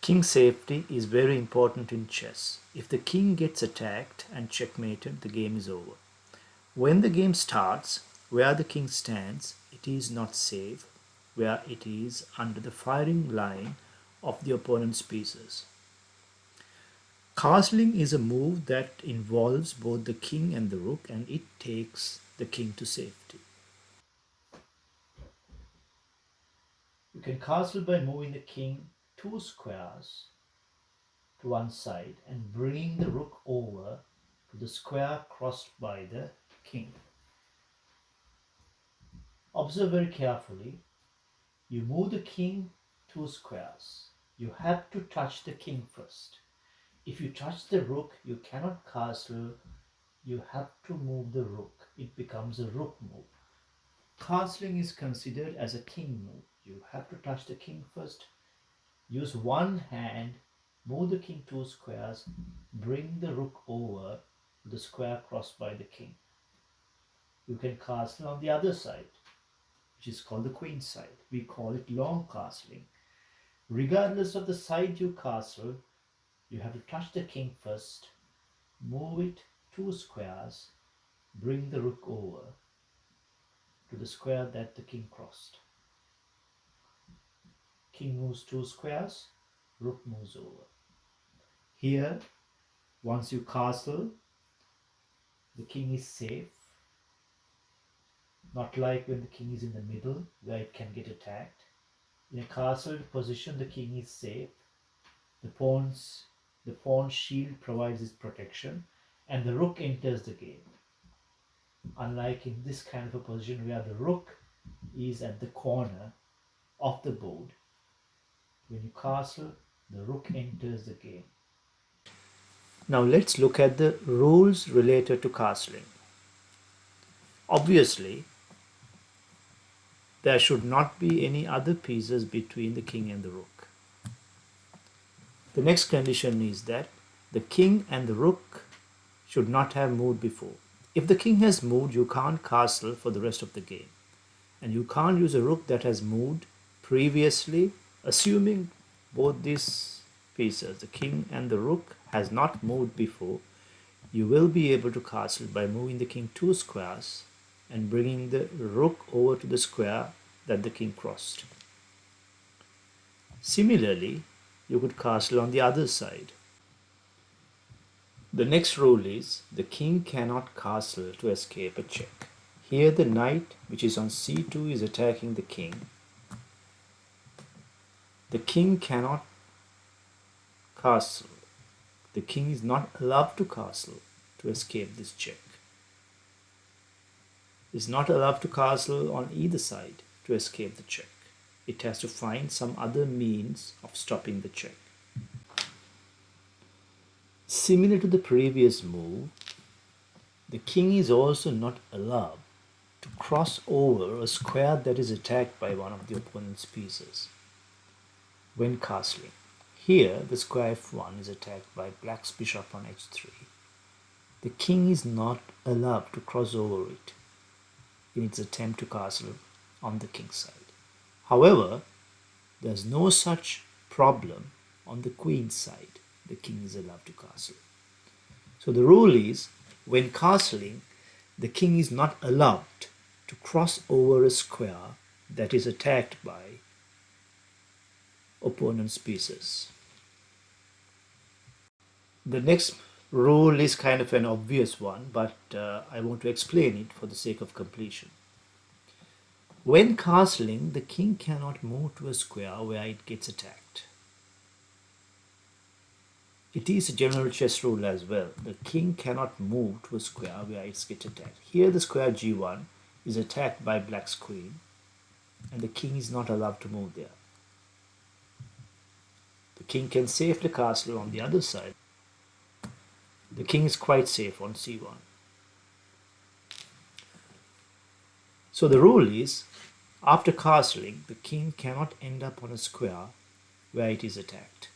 King safety is very important in chess. If the king gets attacked and checkmated, the game is over. When the game starts, where the king stands, it is not safe, where it is under the firing line of the opponent's pieces. Castling is a move that involves both the king and the rook, and it takes the king to safety. You can castle by moving the king 2 squares to one side and bringing the rook over to the square crossed by the king. Observe very carefully. You move the king 2 squares. You have to touch the king first. If you touch the rook, you cannot castle. You have to move the rook. It becomes a rook move. Castling is considered as a king move. You have to touch the king first. Use one hand, move the king 2 squares, bring the rook over to the square crossed by the king. You can castle on the other side, which is called the queenside. We call it long castling. Regardless of the side you castle, you have to touch the king first, move it 2 squares, bring the rook over to the square that the king crossed. King moves 2 squares, rook moves over. Here, once you castle, the king is safe. Not like when the king is in the middle where it can get attacked. In a castled position, the king is safe. The pawn shield provides its protection, and the rook enters the game. Unlike in this kind of a position where the rook is at the corner of the board, when you castle, the rook enters the game. Now let's look at the rules related to castling. Obviously, there should not be any other pieces between the king and the rook. The next condition is that the king and the rook should not have moved before. If the king has moved, you can't castle for the rest of the game. And you can't use a rook that has moved previously, assuming both these pieces, the king and the rook, has not moved before. You will be able to castle by moving the king 2 squares and bringing the rook over to the square that the king crossed. Similarly, you could castle on the other side. The next rule is the king cannot castle to escape a check. Here the knight, which is on c2, is attacking the king. The king cannot castle. The king is not allowed to castle to escape this check. Is not allowed to castle on either side to escape the check. It has to find some other means of stopping the check. Similar to the previous move, the king is also not allowed to cross over a square that is attacked by one of the opponent's pieces when castling. Here, the square f1 is attacked by black's bishop on h3. The king is not allowed to cross over it in its attempt to castle on the king's side. However, there's no such problem on the queen's side. The king is allowed to castle. So the rule is, when castling, the king is not allowed to cross over a square that is attacked by opponent's pieces. The next rule is kind of an obvious one, but I want to explain it for the sake of completion. When castling, the king cannot move to a square where it gets attacked. It is a general chess rule as well. The king cannot move to a square where it gets attacked. Here the square g1 is attacked by black's queen, and the king is not allowed to move there. The king can safely castle on the other side. The king is quite safe on c1. So the rule is, after castling, the king cannot end up on a square where it is attacked.